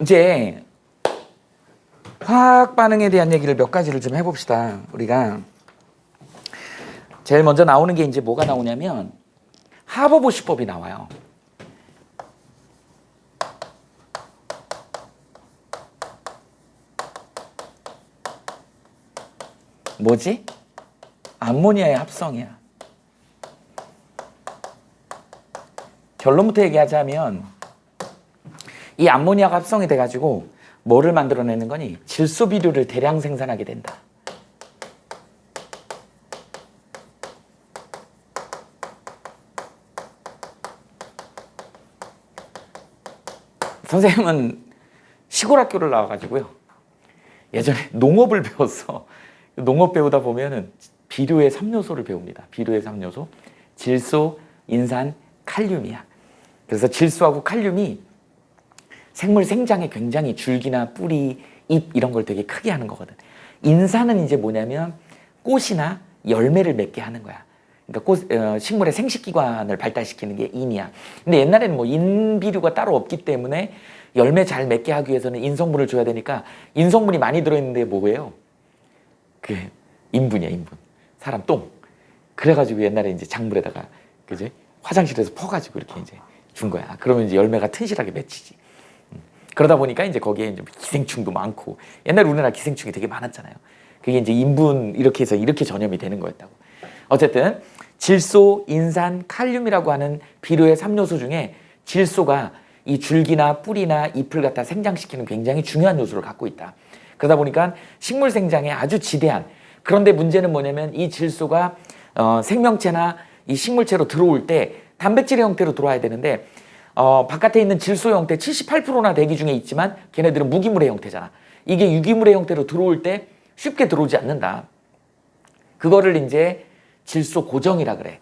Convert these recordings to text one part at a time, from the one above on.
이제 화학 반응에 대한 얘기를 몇 가지를 좀 해봅시다. 우리가 제일 먼저 나오는 게 이제 뭐가 나오냐면 하버보시법이 나와요. 뭐지? 암모니아의 합성이야. 결론부터 얘기하자면 이 암모니아가 합성이 돼가지고 뭐를 만들어내는 거니? 질소 비료를 대량 생산하게 된다. 선생님은 시골 학교를 나와가지고요. 예전에 농업을 배웠어. 농업 배우다 보면은 비료의 3요소를 배웁니다. 비료의 3요소. 질소, 인산, 칼륨이야. 그래서 질소하고 칼륨이 생물 생장에 굉장히 줄기나 뿌리, 잎 이런 걸 되게 크게 하는 거거든. 인산은 이제 뭐냐면 꽃이나 열매를 맺게 하는 거야. 그러니까 식물의 생식기관을 발달시키는 게 인이야. 근데 옛날에는 뭐 인비료가 따로 없기 때문에 열매 잘 맺게 하기 위해서는 인성분을 줘야 되니까 인성분이 많이 들어있는데 뭐예요? 그 인분이야, 인분. 사람 똥. 그래가지고 옛날에 이제 작물에다가 그지? 화장실에서 퍼가지고 이렇게 이제 준 거야. 그러면 이제 열매가 튼실하게 맺히지. 그러다 보니까 이제 거기에 이제 기생충도 많고 옛날에 우리나라 기생충이 되게 많았잖아요. 그게 이제 인분 이렇게 해서 이렇게 전염이 되는 거였다고. 어쨌든 질소, 인산, 칼륨이라고 하는 비료의 3요소 중에 질소가 이 줄기나 뿌리나 잎을 갖다 생장시키는 굉장히 중요한 요소를 갖고 있다. 그러다 보니까 식물 생장에 아주 지대한, 그런데 문제는 뭐냐면 이 질소가 생명체나 이 식물체로 들어올 때 단백질의 형태로 들어와야 되는데 바깥에 있는 질소 형태 78%나 대기 중에 있지만 걔네들은 무기물의 형태잖아. 이게 유기물의 형태로 들어올 때 쉽게 들어오지 않는다. 그거를 이제 질소 고정이라 그래.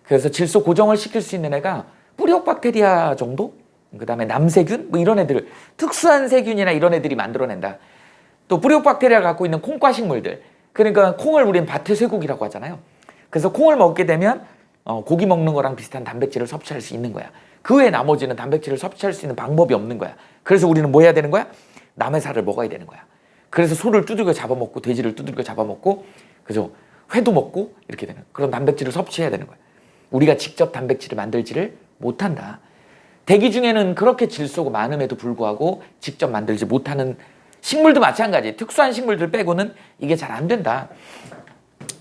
그래서 질소 고정을 시킬 수 있는 애가 뿌리옥 박테리아 정도? 그 다음에 남세균? 뭐 이런 애들, 특수한 세균이나 이런 애들이 만들어낸다. 또 뿌리옥 박테리아가 갖고 있는 콩과 식물들. 그러니까 콩을 우리는 밭의 쇠고기라고 하잖아요. 그래서 콩을 먹게 되면 고기 먹는 거랑 비슷한 단백질을 섭취할 수 있는 거야. 그 외에 나머지는 단백질을 섭취할 수 있는 방법이 없는 거야. 그래서 우리는 뭐 해야 되는 거야? 남의 살을 먹어야 되는 거야. 그래서 소를 두들겨 잡아먹고 돼지를 두들겨 잡아먹고 그래서 회도 먹고 이렇게 되는 그런 단백질을 섭취해야 되는 거야. 우리가 직접 단백질을 만들지를 못한다. 대기 중에는 그렇게 질소가 많음에도 불구하고 직접 만들지 못하는 식물도 마찬가지. 특수한 식물들 빼고는 이게 잘 안 된다.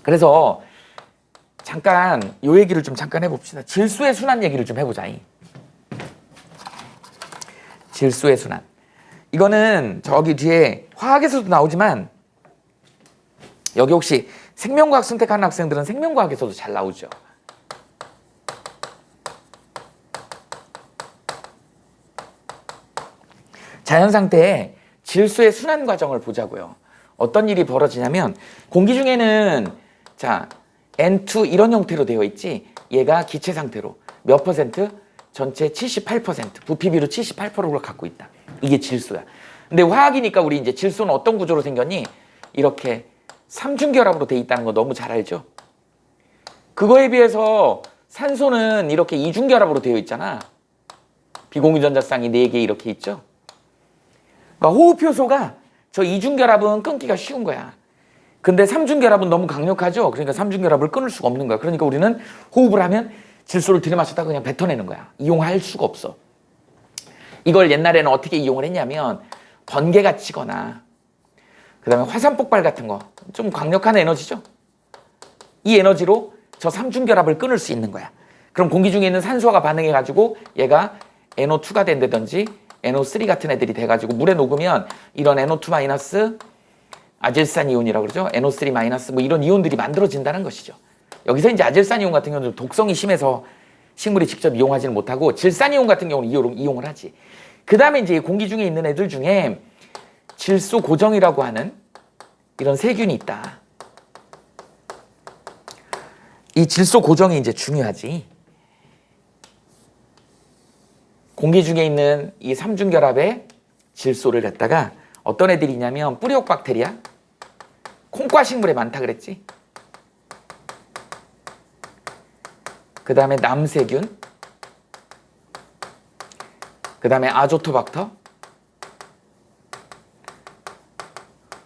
그래서 잠깐 요 얘기를 좀 잠깐 해봅시다. 질소의 순환 얘기를 좀 해보자. 질소의 순환. 이거는 저기 뒤에 화학에서도 나오지만 여기 혹시 생명과학 선택하는 학생들은 생명과학에서도 잘 나오죠. 자연 상태에 질소의 순환 과정을 보자고요. 어떤 일이 벌어지냐면 공기 중에는 자 N2 이런 형태로 되어 있지. 얘가 기체 상태로 몇 퍼센트? 전체 78%, 부피비로 78%를 갖고 있다. 이게 질소야. 근데 화학이니까 우리 이제 질소는 어떤 구조로 생겼니? 이렇게 삼중결합으로 돼 있다는 거 너무 잘 알죠? 그거에 비해서 산소는 이렇게 이중결합으로 되어 있잖아. 비공유전자쌍이 4개 이렇게 있죠? 그러니까 호흡효소가 저 이중결합은 끊기가 쉬운 거야. 근데 삼중결합은 너무 강력하죠? 그러니까 삼중결합을 끊을 수가 없는 거야. 그러니까 우리는 호흡을 하면 질소를 들이마셨다가 그냥 뱉어내는 거야. 이용할 수가 없어. 이걸 옛날에는 어떻게 이용을 했냐면 번개가 치거나 그 다음에 화산 폭발 같은 거 좀 강력한 에너지죠. 이 에너지로 저 삼중결합을 끊을 수 있는 거야. 그럼 공기 중에 있는 산소가 반응해가지고 얘가 NO2가 된다든지 NO3 같은 애들이 돼가지고 물에 녹으면 이런 NO2- 아질산 이온이라고 그러죠. NO3- 뭐 이런 이온들이 만들어진다는 것이죠. 여기서 이제 아질산 이온 같은 경우는 독성이 심해서 식물이 직접 이용하지는 못하고 질산 이온 같은 경우는 이용을 하지. 그 다음에 이제 공기 중에 있는 애들 중에 질소 고정이라고 하는 이런 세균이 있다. 이 질소 고정이 이제 중요하지. 공기 중에 있는 이 삼중결합의 질소를 갖다가 어떤 애들이 있냐면 뿌리옥 박테리아, 콩과 식물에 많다 그랬지. 그 다음에 남세균, 그 다음에 아조토박터,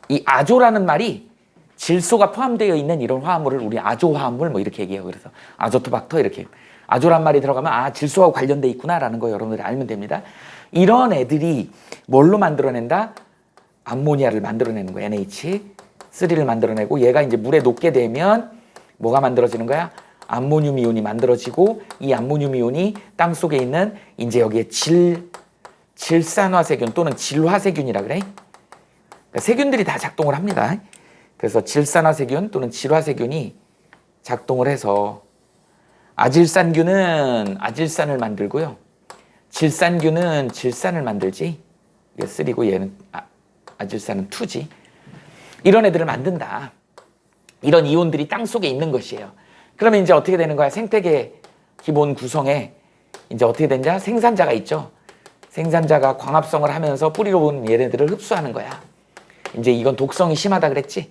이 아조라는 말이 질소가 포함되어 있는 이런 화합물을 우리 아조화합물 뭐 이렇게 얘기해요. 그래서 아조토박터 이렇게 아조란 말이 들어가면 아 질소하고 관련돼 있구나라는 거 여러분들이 알면 됩니다. 이런 애들이 뭘로 만들어낸다? 암모니아를 만들어내는 거야. NH3를 만들어내고 얘가 이제 물에 녹게 되면 뭐가 만들어지는 거야? 암모늄 이온이 만들어지고 이 암모늄 이온이 땅 속에 있는 이제 여기에 질산화세균 또는 질화세균이라 그래. 그러니까 세균들이 다 작동을 합니다. 그래서 질산화세균 또는 질화세균이 작동을 해서 아질산균은 아질산을 만들고요. 질산균은 질산을 만들지. 이게 3고 얘는 아질산은 2지. 이런 애들을 만든다. 이런 이온들이 땅 속에 있는 것이에요. 그러면 이제 어떻게 되는 거야? 생태계 기본 구성에 이제 어떻게 되냐? 생산자가 있죠. 생산자가 광합성을 하면서 뿌리로 온 얘네들을 흡수하는 거야. 이제 이건 독성이 심하다 그랬지.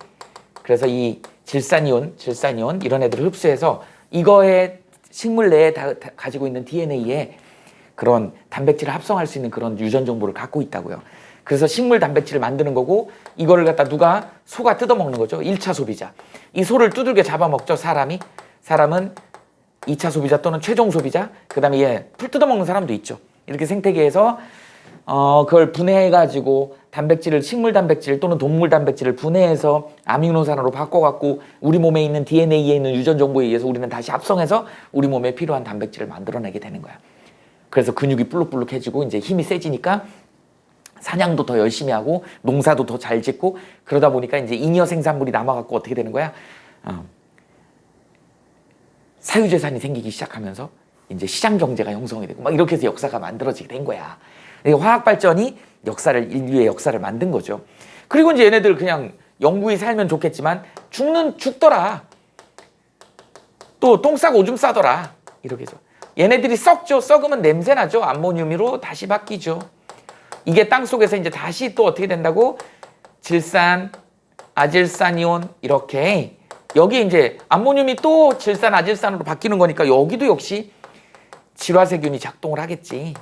그래서 이 질산이온 이런 애들을 흡수해서 이거에 식물 내에 가지고 있는 DNA에 그런 단백질을 합성할 수 있는 그런 유전 정보를 갖고 있다고요. 그래서 식물 단백질을 만드는 거고 이거를 갖다 누가 소가 뜯어먹는 거죠. 1차 소비자. 이 소를 두들겨 잡아먹죠. 사람은 2차 소비자 또는 최종 소비자. 그 다음에 얘 풀 뜯어먹는 사람도 있죠. 이렇게 생태계에서 그걸 분해해가지고 단백질을 식물 단백질 또는 동물 단백질을 분해해서 아미노산으로 바꿔갖고 우리 몸에 있는 DNA에 있는 유전 정보에 의해서 우리는 다시 합성해서 우리 몸에 필요한 단백질을 만들어내게 되는 거야. 그래서 근육이 불룩불룩해지고 이제 힘이 세지니까 사냥도 더 열심히 하고 농사도 더 잘 짓고 그러다 보니까 이제 잉여 생산물이 남아갖고 어떻게 되는 거야? 사유재산이 생기기 시작하면서 이제 시장 경제가 형성이 되고 막 이렇게 해서 역사가 만들어지게 된 거야. 화학 발전이 인류의 역사를 만든 거죠. 그리고 이제 얘네들 그냥 영구히 살면 좋겠지만 죽더라. 또 똥 싸고 오줌 싸더라. 이렇게 해서 얘네들이 썩죠. 썩으면 냄새 나죠. 암모늄으로 다시 바뀌죠. 이게 땅 속에서 이제 다시 또 어떻게 된다고? 질산, 아질산이온 이렇게 여기 이제 암모늄이 또 질산, 아질산으로 바뀌는 거니까 여기도 역시 질화세균이 작동을 하겠지.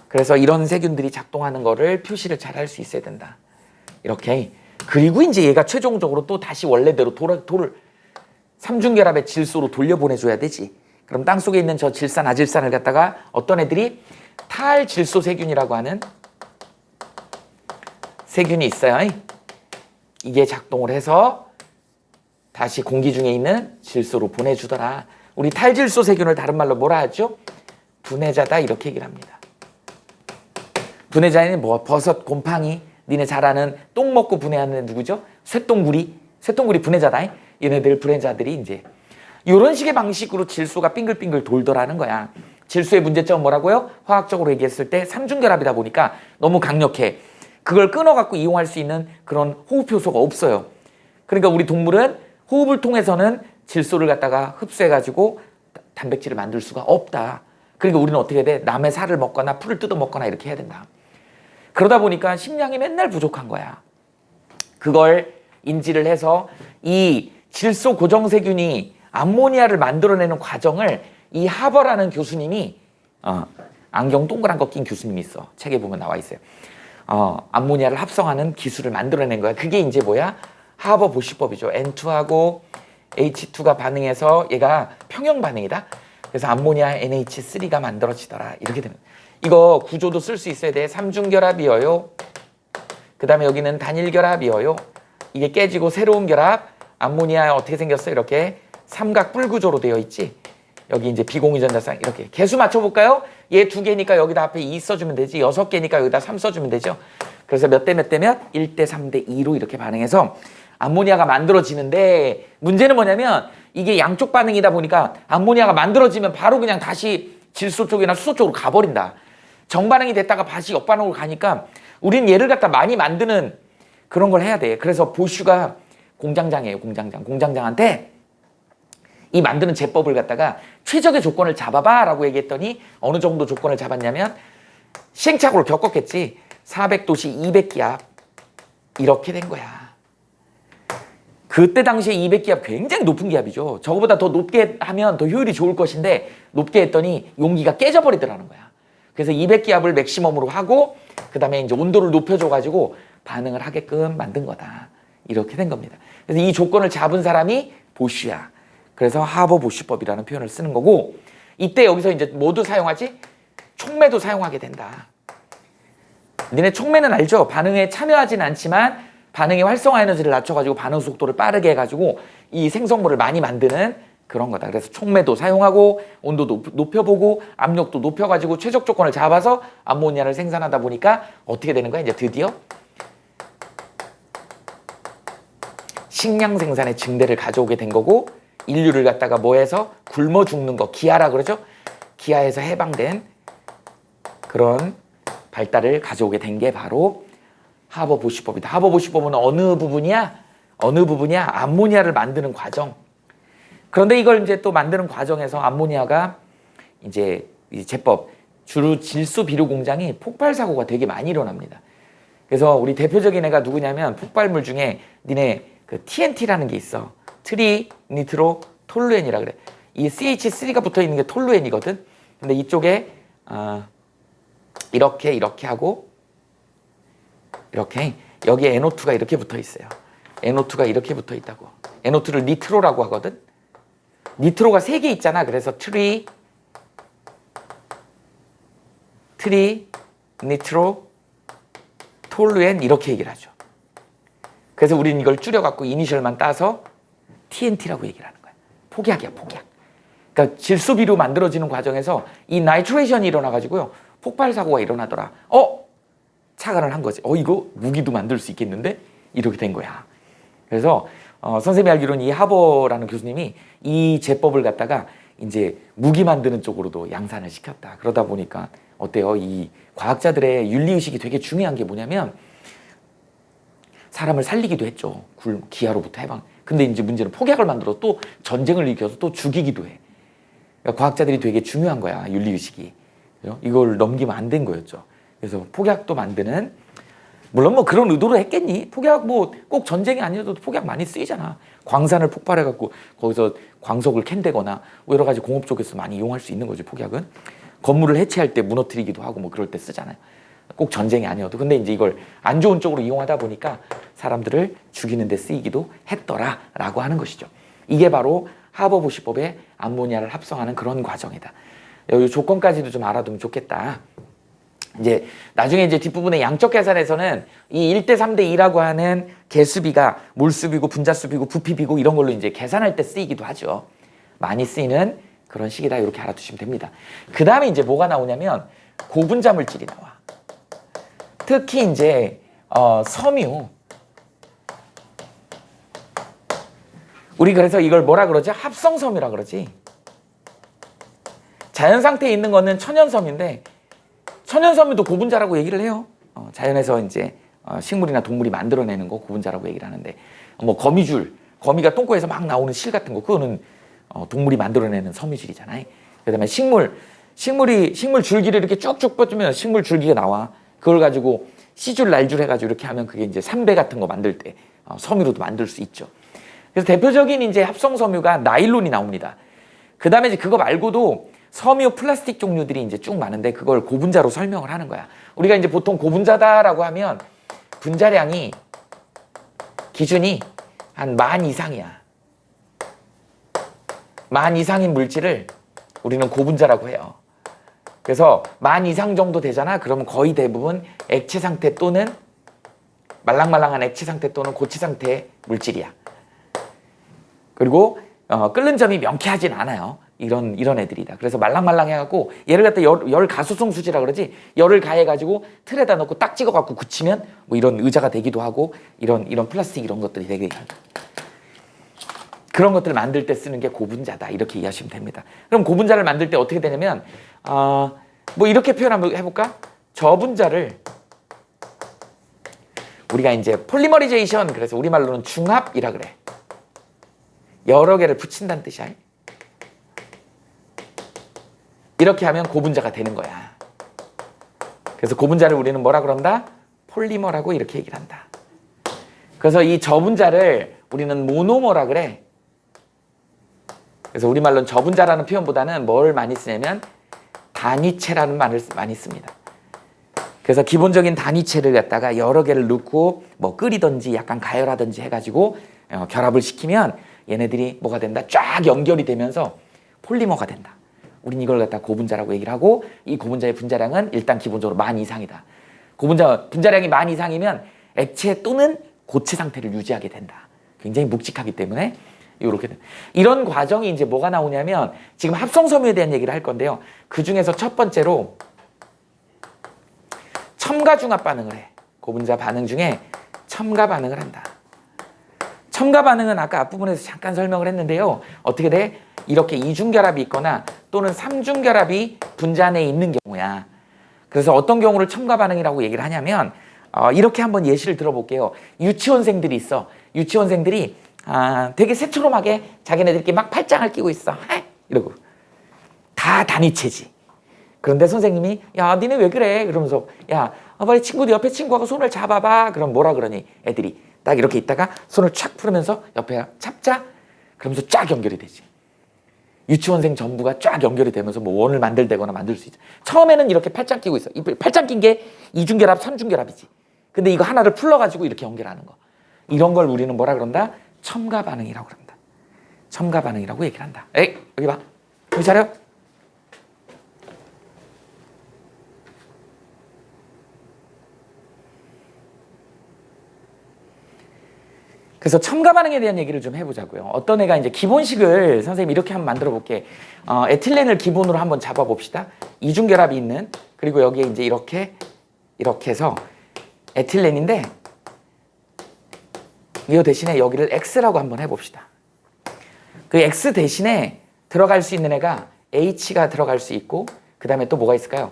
그래서 이런 세균들이 작동하는 거를 표시를 잘 할 수 있어야 된다. 이렇게. 그리고 이제 얘가 최종적으로 또 다시 원래대로 돌을 삼중결합의 질소로 돌려보내줘야 되지. 그럼 땅 속에 있는 저 질산, 아질산을 갖다가 어떤 애들이 탈질소세균이라고 하는 세균이 있어요. 이게 작동을 해서 다시 공기 중에 있는 질소로 보내주더라. 우리 탈질소세균을 다른 말로 뭐라 하죠? 분해자다 이렇게 얘기를 합니다. 분해자는 뭐 버섯, 곰팡이, 니네 잘 아는 똥 먹고 분해하는 애 누구죠? 쇠똥구리 분해자다. 얘네들 분해자들이 이제 이런 식의 방식으로 질소가 빙글빙글 돌더라는 거야. 질소의 문제점은 뭐라고요? 화학적으로 얘기했을 때 삼중결합이다 보니까 너무 강력해. 그걸 끊어갖고 이용할 수 있는 그런 호흡효소가 없어요. 그러니까 우리 동물은 호흡을 통해서는 질소를 갖다가 흡수해가지고 단백질을 만들 수가 없다. 그러니까 우리는 어떻게 돼? 남의 살을 먹거나 풀을 뜯어 먹거나 이렇게 해야 된다. 그러다 보니까 식량이 맨날 부족한 거야. 그걸 인지를 해서 이 질소 고정세균이 암모니아를 만들어내는 과정을 이 하버라는 교수님이 안경 동그란 거 낀 교수님이 있어. 책에 보면 나와 있어요. 암모니아를 합성하는 기술을 만들어낸 거야. 그게 이제 뭐야? 하버 보시법이죠. N2하고 H2가 반응해서 얘가 평형 반응이다. 그래서 암모니아 NH3가 만들어지더라. 이렇게 되는. 이거 구조도 쓸 수 있어야 돼. 삼중결합이어요. 그 다음에 여기는 단일결합이어요. 이게 깨지고 새로운 결합. 암모니아 어떻게 생겼어? 이렇게 삼각 뿔구조로 되어 있지. 여기 이제 비공유전자쌍 이렇게. 개수 맞춰볼까요? 얘 2개니까 여기다 앞에 2 써주면 되지. 6개니까 여기다 3 써주면 되죠. 그래서 몇 대 몇 대면 1대 3대 2로 이렇게 반응해서 암모니아가 만들어지는데 문제는 뭐냐면 이게 양쪽 반응이다 보니까 암모니아가 만들어지면 바로 그냥 다시 질소 쪽이나 수소 쪽으로 가버린다. 정반응이 됐다가 다시 역반응으로 가니까 우린 얘를 갖다 많이 만드는 그런 걸 해야 돼. 그래서 보슈가 공장장이에요. 공장장한테 이 만드는 제법을 갖다가 최적의 조건을 잡아봐 라고 얘기했더니 어느 정도 조건을 잡았냐면 시행착오를 겪었겠지. 400도씨 200기압 이렇게 된 거야. 그때 당시에 200기압 굉장히 높은 기압이죠. 저거보다 더 높게 하면 더 효율이 좋을 것인데 높게 했더니 용기가 깨져버리더라는 거야. 그래서 200기압을 맥시멈으로 하고 그 다음에 이제 온도를 높여줘가지고 반응을 하게끔 만든 거다. 이렇게 된 겁니다. 그래서 이 조건을 잡은 사람이 보쉬야. 그래서 하버-보쉬법이라는 표현을 쓰는 거고, 이때 여기서 이제 뭐도 사용하지? 촉매도 사용하게 된다. 니네 촉매는 알죠? 반응에 참여하진 않지만 반응의 활성화 에너지를 낮춰가지고 반응 속도를 빠르게 해가지고 이 생성물을 많이 만드는 그런 거다. 그래서 촉매도 사용하고 온도도 높여보고 압력도 높여가지고 최적 조건을 잡아서 암모니아를 생산하다 보니까 어떻게 되는 거야? 이제 드디어 식량 생산의 증대를 가져오게 된 거고, 인류를 갖다가 뭐해서 굶어 죽는 거, 기아라 그러죠? 기아에서 해방된 그런 발달을 가져오게 된 게 바로 하버-보쉬법이다. 하버-보쉬법은 어느 부분이야? 암모니아를 만드는 과정. 그런데 이걸 이제 또 만드는 과정에서 암모니아가 이제 이 제법 주로 질소 비료 공장이 폭발 사고가 되게 많이 일어납니다. 그래서 우리 대표적인 애가 누구냐면 폭발물 중에 니네 그 TNT라는 게 있어. 트리니트로 톨루엔이라 그래. 이 CH3가 붙어 있는 게 톨루엔이거든. 근데 이쪽에 이렇게 하고 이렇게 여기에 NO2가 이렇게 붙어 있어요. NO2가 이렇게 붙어 있다고. NO2를 니트로라고 하거든. 니트로가 3개 있잖아. 그래서 니트로 톨루엔 이렇게 얘기를 하죠. 그래서 우리는 이걸 줄여갖고 이니셜만 따서 TNT라고 얘기를 하는 거야. 폭약이야, 폭약. 그러니까 질소비로 만들어지는 과정에서 이 나이트레이션이 일어나가지고요. 폭발 사고가 일어나더라. 착안을 한 거지. 이거 무기도 만들 수 있겠는데? 이렇게 된 거야. 그래서 선생님이 알기로는 이 하버라는 교수님이 이 제법을 갖다가 이제 무기 만드는 쪽으로도 양산을 시켰다. 그러다 보니까 어때요? 이 과학자들의 윤리의식이 되게 중요한 게 뭐냐면 사람을 살리기도 했죠. 기아로부터 해방. 근데 이제 문제는 폭약을 만들어 또 전쟁을 일으켜서 또 죽이기도 해. 그러니까 과학자들이 되게 중요한 거야. 윤리의식이. 이걸 넘기면 안 된 거였죠. 그래서 폭약도 만드는, 물론 뭐 그런 의도로 했겠니? 폭약 뭐 꼭 전쟁이 아니어도 폭약 많이 쓰이잖아. 광산을 폭발해갖고 거기서 광석을 캔대거나 여러 가지 공업 쪽에서 많이 이용할 수 있는 거지, 폭약은. 건물을 해체할 때 무너뜨리기도 하고 뭐 그럴 때 쓰잖아요. 꼭 전쟁이 아니어도. 근데 이제 이걸 안 좋은 쪽으로 이용하다 보니까 사람들을 죽이는 데 쓰이기도 했더라라고 하는 것이죠. 이게 바로 하버-보쉬법의 암모니아를 합성하는 그런 과정이다. 이 조건까지도 좀 알아두면 좋겠다. 이제 나중에 이제 뒷부분에 양적 계산에서는 이 1대 3대 2라고 하는 개수비가 몰수비고 분자수비고 부피비고 이런 걸로 이제 계산할 때 쓰이기도 하죠. 많이 쓰이는 그런 식이다. 이렇게 알아두시면 됩니다. 그 다음에 이제 뭐가 나오냐면 고분자 물질이 나와. 특히 이제 섬유. 우리 그래서 이걸 뭐라 그러지? 합성섬유라 그러지. 자연 상태에 있는 거는 천연섬유인데 천연섬유도 고분자라고 얘기를 해요. 자연에서 이제 식물이나 동물이 만들어내는 거 고분자라고 얘기를 하는데, 뭐 거미줄, 거미가 똥꼬에서 막 나오는 실 같은 거, 그거는 동물이 만들어내는 섬유질이잖아요. 그다음에 식물 줄기를 이렇게 쭉쭉 뻗으면 식물 줄기가 나와. 그걸 가지고 씨줄 날줄 해가지고 이렇게 하면 그게 이제 삼배 같은 거 만들 때 섬유로도 만들 수 있죠. 그래서 대표적인 이제 합성 섬유가 나일론이 나옵니다. 그다음에 이제 그거 말고도 섬유 플라스틱 종류들이 이제 쭉 많은데 그걸 고분자로 설명을 하는 거야. 우리가 이제 보통 고분자다라고 하면 분자량이 기준이 한 10,000 이상이야. 10,000 이상인 물질을 우리는 고분자라고 해요. 그래서 10,000 이상 정도 되잖아. 그러면 거의 대부분 액체 상태 또는 말랑말랑한 액체 상태 또는 고체 상태의 물질이야. 그리고 끓는 점이 명쾌하진 않아요. 이런 애들이다. 그래서 말랑말랑해갖고 얘를 갖다 열 가수성 수지라 그러지. 열을 가해가지고 틀에다 넣고 딱 찍어갖고 굳히면 뭐 이런 의자가 되기도 하고 이런 플라스틱 이런 것들이 되게 그런 것들을 만들 때 쓰는 게 고분자다. 이렇게 이해하시면 됩니다. 그럼 고분자를 만들 때 어떻게 되냐면 뭐 이렇게 표현 한번 해볼까? 저분자를 우리가 이제 폴리머리제이션, 그래서 우리말로는 중합이라 그래. 여러 개를 붙인다는 뜻이야. 이렇게 하면 고분자가 되는 거야. 그래서 고분자를 우리는 뭐라 그런다? 폴리머라고 이렇게 얘기를 한다. 그래서 이 저분자를 우리는 모노머라 그래. 그래서 우리말로는 저분자라는 표현보다는 뭘 많이 쓰냐면 단위체라는 말을 많이 씁니다. 그래서 기본적인 단위체를 갖다가 여러 개를 넣고 뭐 끓이든지 약간 가열하든지 해가지고 결합을 시키면 얘네들이 뭐가 된다? 쫙 연결이 되면서 폴리머가 된다. 우린 이걸 갖다 고분자라고 얘기를 하고, 이 고분자의 분자량은 일단 기본적으로 10,000 이상이다. 분자량이 10,000 이상이면 액체 또는 고체 상태를 유지하게 된다. 굉장히 묵직하기 때문에 이렇게 된. 이런 과정이 이제 뭐가 나오냐면 지금 합성섬유에 대한 얘기를 할 건데요. 그 중에서 첫 번째로 첨가 중합 반응을 해. 고분자 반응 중에 첨가 반응을 한다. 첨가 반응은 아까 앞부분에서 잠깐 설명을 했는데요. 어떻게 돼? 이렇게 이중결합이 있거나 또는 삼중결합이 분자 안에 있는 경우야. 그래서 어떤 경우를 첨가 반응이라고 얘기를 하냐면 이렇게 한번 예시를 들어볼게요. 유치원생들이 있어. 유치원생들이 되게 새초롬하게 자기네들끼리 막 팔짱을 끼고 있어. 이러고 다 단위체지. 그런데 선생님이 야 니네 왜 그래? 그러면서 야 빨리 친구들 옆에 친구하고 손을 잡아봐. 그럼 뭐라 그러니? 애들이 딱 이렇게 있다가 손을 촥 풀으면서 옆에 잡자. 그러면서 쫙 연결이 되지. 유치원생 전부가 쫙 연결이 되면서 뭐 원을 만들거나 만들 수 있죠. 처음에는 이렇게 팔짱 끼고 있어. 이 팔짱 낀 게 이중결합, 삼중결합이지. 근데 이거 하나를 풀러가지고 이렇게 연결하는 거. 이런 걸 우리는 뭐라 그런다? 첨가 반응이라고 그런다. 첨가 반응이라고 얘기를 한다. 에이, 여기 봐. 여기 차려. 그래서 첨가 반응에 대한 얘기를 좀 해보자고요. 어떤 애가 이제 기본식을 선생님 이렇게 한번 만들어 볼게. 에틸렌을 기본으로 한번 잡아 봅시다. 이중결합이 있는, 그리고 여기에 이제 이렇게 해서 에틸렌인데 이 대신에 여기를 X라고 한번 해봅시다. 그 X 대신에 들어갈 수 있는 애가 H가 들어갈 수 있고, 그 다음에 또 뭐가 있을까요?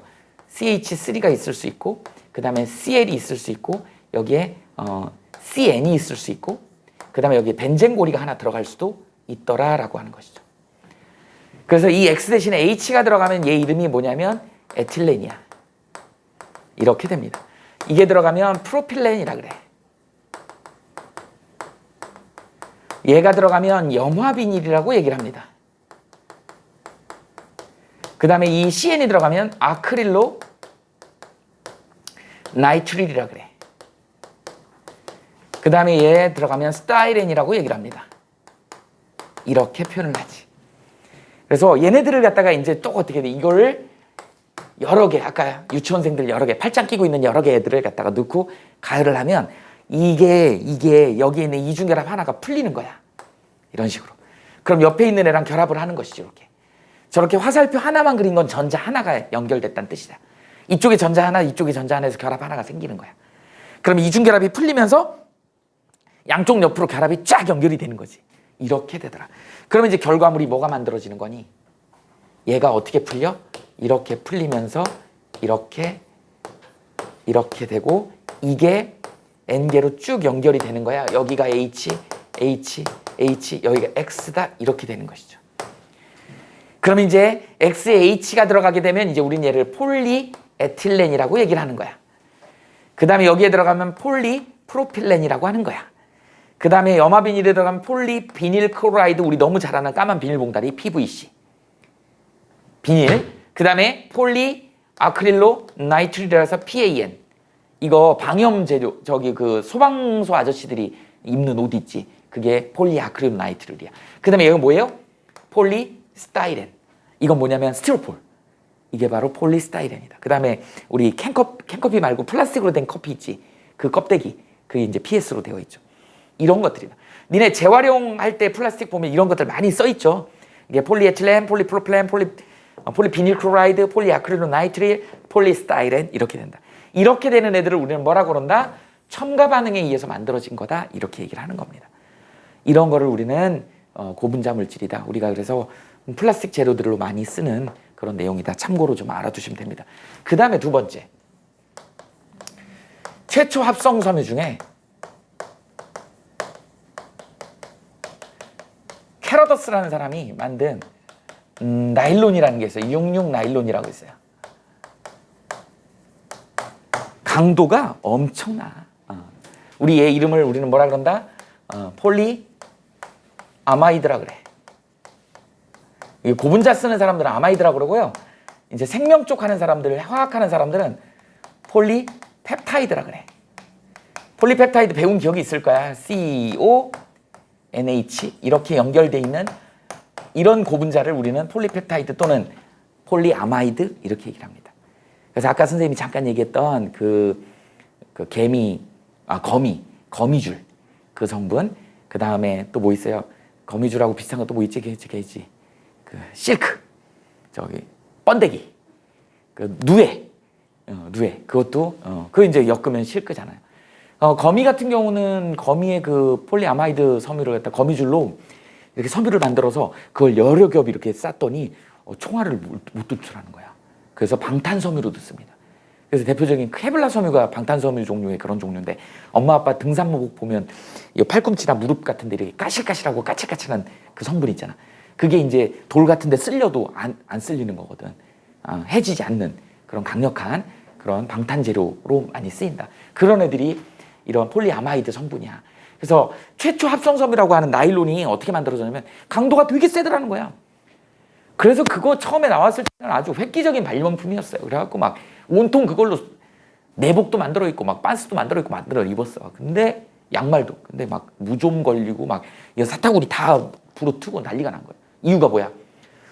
CH3가 있을 수 있고, 그 다음에 CL이 있을 수 있고, 여기에 CN이 있을 수 있고, 그 다음에 여기 벤젠고리가 하나 들어갈 수도 있더라라고 하는 것이죠. 그래서 이 X 대신에 H가 들어가면 얘 이름이 뭐냐면 에틸렌이야. 이렇게 됩니다. 이게 들어가면 프로필렌이라 그래. 얘가 들어가면 염화비닐이라고 얘기를 합니다. 그 다음에 이 CN이 들어가면 아크릴로 나이트릴이라 그래. 그 다음에 얘 들어가면 스타이렌이라고 얘기를 합니다. 이렇게 표현을 하지. 그래서 얘네들을 갖다가 이제 또 어떻게 돼? 이걸 여러 개, 아까 유치원생들 여러 개, 팔짱 끼고 있는 여러 개 애들을 갖다가 넣고 가열을 하면 이게 여기에 있는 이중결합 하나가 풀리는 거야. 이런 식으로. 그럼 옆에 있는 애랑 결합을 하는 것이죠. 이렇게. 저렇게 화살표 하나만 그린 건 전자 하나가 연결됐다는 뜻이다. 이쪽에 전자 하나, 이쪽에 전자 하나에서 결합 하나가 생기는 거야. 그럼 이중결합이 풀리면서 양쪽 옆으로 결합이 쫙 연결이 되는 거지. 이렇게 되더라. 그러면 이제 결과물이 뭐가 만들어지는 거니? 얘가 어떻게 풀려? 이렇게 풀리면서 이렇게 되고, 이게 N개로 쭉 연결이 되는 거야. 여기가 H, 여기가 X다. 이렇게 되는 것이죠. 그럼 이제 X에 H가 들어가게 되면 이제 우린 얘를 폴리에틸렌이라고 얘기를 하는 거야. 그 다음에 여기에 들어가면 폴리프로필렌이라고 하는 거야. 그 다음에 염화비닐에 들어가면 폴리비닐크로라이드, 우리 너무 잘 아는 까만 비닐봉다리 PVC. 비닐. 그 다음에 폴리아크릴로 나이트릴이라서 PAN. 이거 방염 재료, 저기 그 소방서 아저씨들이 입는 옷 있지. 그게 폴리아크릴로 나이트릴이야. 그 다음에 이건 뭐예요? 폴리스타이렌. 이건 뭐냐면 스티로폴. 이게 바로 폴리스타이렌이다. 그 다음에 우리 캔커피 말고 플라스틱으로 된 커피 있지. 그 껍데기. 그게 이제 PS로 되어 있죠. 이런 것들이다. 니네 재활용할 때 플라스틱 보면 이런 것들 많이 써 있죠. 이게 폴리에틸렌, 폴리프로필렌, 폴리비닐크로라이드, 폴리아크릴로 나이트릴, 폴리스타이렌 이렇게 된다. 이렇게 되는 애들을 우리는 뭐라고 그런다? 첨가 반응에 의해서 만들어진 거다. 이렇게 얘기를 하는 겁니다. 이런 거를 우리는 고분자 물질이다. 우리가 그래서 플라스틱 재료들로 많이 쓰는 그런 내용이다. 참고로 좀 알아두시면 됩니다. 그 다음에 두 번째. 최초 합성 섬유 중에 캐러더스라는 사람이 만든 나일론이라는 게 있어요. 66 나일론이라고 있어요. 강도가 엄청나. 우리 얘 이름을 우리는 뭐라 그런다? 폴리아마이드라 그래. 고분자 쓰는 사람들은 아마이드라고 그러고요. 이제 생명 쪽 하는 사람들, 화학하는 사람들은 폴리펩타이드라 그래. 폴리펩타이드 배운 기억이 있을 거야. CO, NH 이렇게 연결돼 있는 이런 고분자를 우리는 폴리펩타이드 또는 폴리아마이드 이렇게 얘기를 합니다. 그래서 아까 선생님이 잠깐 얘기했던 거미줄 그 성분, 그 다음에 또 뭐 있어요? 거미줄하고 비슷한 것도 뭐 있지? 걔지. 그 실크, 저기 번데기, 그 누에, 그것도 그거 이제 엮으면 실크잖아요. 거미 같은 경우는 거미의 그 폴리아마이드 섬유를 갖다 거미줄로 이렇게 섬유를 만들어서 그걸 여러 겹 이렇게 쌌더니 총알을 못 뚫더라는 거야. 그래서 방탄섬유로 듣습니다. 그래서 대표적인 케블라 섬유가 방탄섬유 종류의 그런 종류인데 엄마 아빠 등산모복 보면 이 팔꿈치나 무릎 같은 데 이렇게 까실까실하고 까칠까칠한 그 성분 있잖아. 그게 이제 돌 같은 데 쓸려도 안 쓸리는 거거든. 해지지 않는 그런 강력한 그런 방탄 재료로 많이 쓰인다. 그런 애들이 이런 폴리아마이드 성분이야. 그래서 최초 합성섬유라고 하는 나일론이 어떻게 만들어졌냐면 강도가 되게 세더라는 거야. 그래서 그거 처음에 나왔을 때는 아주 획기적인 발명품이었어요. 그래갖고 막 온통 그걸로 내복도 만들어 입고 막 빤스도 만들어 입고 만들어 입었어. 근데 양말도. 근데 막 무좀 걸리고 막 사타구니 다 부러뜨고 난리가 난 거야. 이유가 뭐야?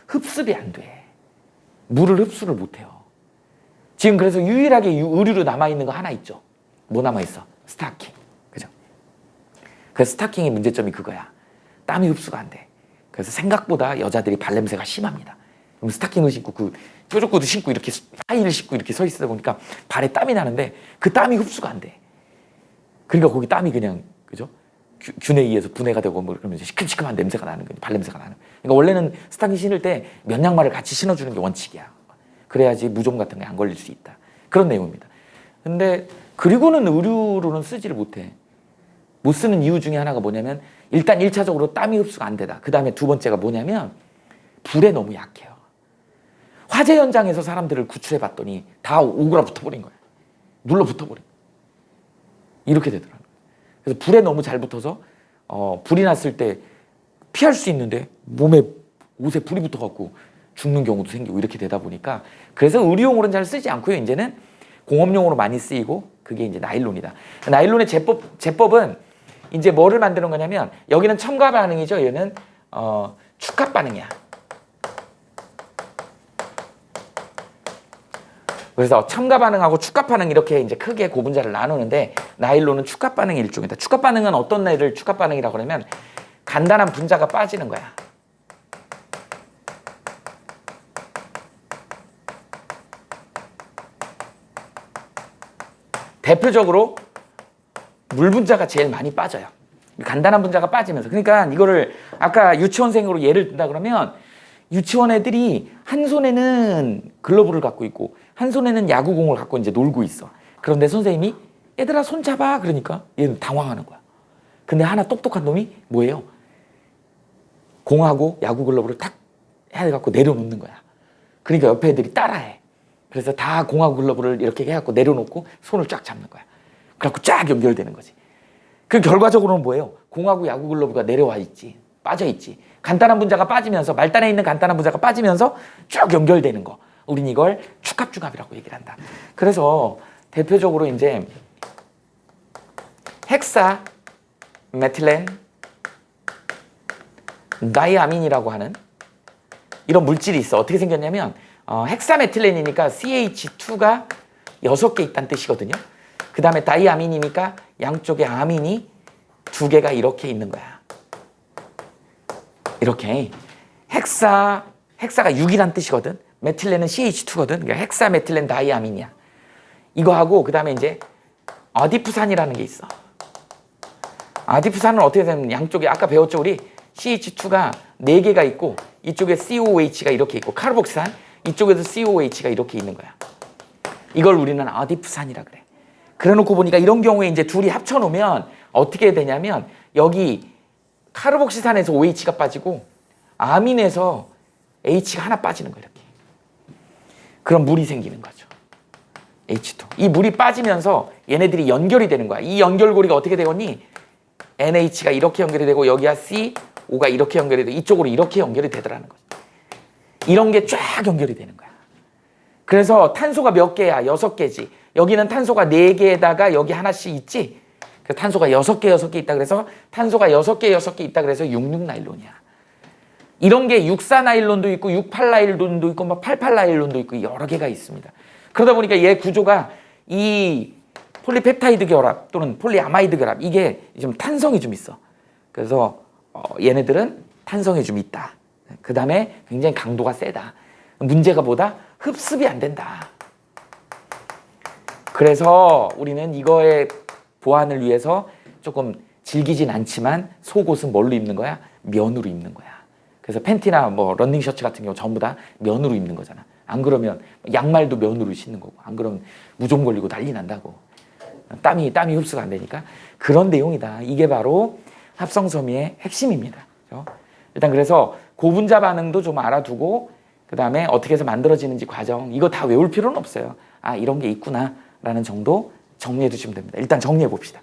흡습이 안 돼. 물을 흡수를 못 해요. 지금 그래서 유일하게 의류로 남아있는 거 하나 있죠. 뭐 남아있어? 스타킹. 그죠? 그 스타킹의 문제점이 그거야. 땀이 흡수가 안 돼. 그래서 생각보다 여자들이 발냄새가 심합니다. 그럼 스타킹을 신고 그 뾰족구도 신고 이렇게 하이힐 신고 이렇게 서 있다 보니까 발에 땀이 나는데 그 땀이 흡수가 안 돼. 그러니까 거기 땀이 그냥 그죠? 균에 의해서 분해가 되고 뭐 그러면 시큼시큼한 냄새가 나는 거예요. 발냄새가 나는. 그러니까 원래는 스타킹 신을 때 면 양말을 같이 신어주는 게 원칙이야. 그래야지 무좀 같은 게 안 걸릴 수 있다. 그런 내용입니다. 근데 그리고는 의류로는 쓰지를 못해. 못 쓰는 이유 중에 하나가 뭐냐면 일단 1차적으로 땀이 흡수가 안 되다. 그 다음에 두 번째가 뭐냐면 불에 너무 약해요. 화재 현장에서 사람들을 구출해 봤더니 다 오그라 붙어버린 거야. 눌러 붙어버린 거야. 이렇게 되더라고요. 그래서 불에 너무 잘 붙어서 불이 났을 때 피할 수 있는데 몸에 옷에 불이 붙어갖고 죽는 경우도 생기고 이렇게 되다 보니까 그래서 의류용으로는 잘 쓰지 않고요. 이제는 공업용으로 많이 쓰이고 그게 이제 나일론이다. 나일론의 제법은 이제 뭐를 만드는 거냐면 여기는 첨가 반응이죠. 얘는 축합 반응이야. 그래서 첨가 반응하고 축합 반응 이렇게 이제 크게 고분자를 나누는데 나일론은 축합 반응의 일종이다. 축합 반응은 어떤 애를 축합 반응이라고 그러면 간단한 분자가 빠지는 거야. 대표적으로 물 분자가 제일 많이 빠져요. 간단한 분자가 빠지면서. 그러니까 이거를 아까 유치원생으로 예를 든다 그러면 유치원 애들이 한 손에는 글러브를 갖고 있고 한 손에는 야구공을 갖고 이제 놀고 있어. 그런데 선생님이 얘들아 손 잡아 그러니까 얘는 당황하는 거야. 근데 하나 똑똑한 놈이 뭐예요? 공하고 야구 글러브를 탁 해갖고 내려놓는 거야. 그러니까 옆에 애들이 따라해. 그래서 다 공하고 글러브를 이렇게 해갖고 내려놓고 손을 쫙 잡는 거야. 그래갖고 쫙 연결되는 거지. 그 결과적으로는 뭐예요? 공하고 야구 글러브가 내려와 있지. 빠져 있지. 간단한 분자가 빠지면서 말단에 있는 간단한 분자가 빠지면서 쭉 연결되는 거. 우린 이걸 축합중합이라고 얘기를 한다. 그래서 대표적으로 이제 헥사 메틸렌 다이아민이라고 하는 이런 물질이 있어. 어떻게 생겼냐면 헥사메틸렌이니까 CH2가 6개 있다는 뜻이거든요. 그 다음에 다이아민이니까 양쪽에 아민이 2개가 이렇게 있는 거야. 이렇게 헥사가 6이란 뜻이거든. 메틸렌은 CH2거든. 그러니까 헥사메틸렌 다이아민이야. 이거하고 그 다음에 이제 아디프산이라는 게 있어. 아디프산은 어떻게 되면 양쪽에 아까 배웠죠 우리 CH2가 4개가 있고 이쪽에 COH가 이렇게 있고 카르복산 이쪽에도 COH가 이렇게 있는 거야. 이걸 우리는 아디프산이라 그래. 그래놓고 보니까 이런 경우에 이제 둘이 합쳐놓으면 어떻게 되냐면 여기 카르복시산에서 OH가 빠지고 아민에서 H가 하나 빠지는 거야. 이렇게. 그럼 물이 생기는 거죠. H2. 이 물이 빠지면서 얘네들이 연결이 되는 거야. 이 연결고리가 어떻게 되겠니? NH가 이렇게 연결이 되고 여기가 CO가 이렇게 연결이 되고 이쪽으로 이렇게 연결이 되더라는 거죠. 이런 게 쫙 연결이 되는 거야. 그래서 탄소가 몇 개야? 6개지. 여기는 탄소가 4개에다가 여기 하나씩 있지. 그 탄소가 6개, 6개 있다 그래서 탄소가 6개, 6개 있다 그래서 66 나일론이야. 이런 게 64 나일론도 있고 68 나일론도 있고 뭐 88 나일론도 있고 여러 개가 있습니다. 그러다 보니까 얘 구조가 이 폴리펩타이드 결합 또는 폴리아마이드 결합 이게 좀 탄성이 좀 있어. 그래서 얘네들은 탄성이 좀 있다. 그 다음에 굉장히 강도가 세다. 문제가 뭐다? 흡습이 안 된다. 그래서 우리는 이거의 보완을 위해서 조금 질기진 않지만 속옷은 뭘로 입는 거야? 면으로 입는 거야. 그래서 팬티나 뭐 런닝 셔츠 같은 경우 전부 다 면으로 입는 거잖아. 안 그러면 양말도 면으로 신는 거고 안 그러면 무좀 걸리고 난리 난다고. 땀이 흡수가 안 되니까 그런 내용이다. 이게 바로 합성섬유의 핵심입니다. 그렇죠? 일단 그래서 고분자 반응도 좀 알아두고 그 다음에 어떻게 해서 만들어지는지 과정 이거 다 외울 필요는 없어요. 아 이런 게 있구나 라는 정도 정리해 두시면 됩니다. 일단 정리해 봅시다.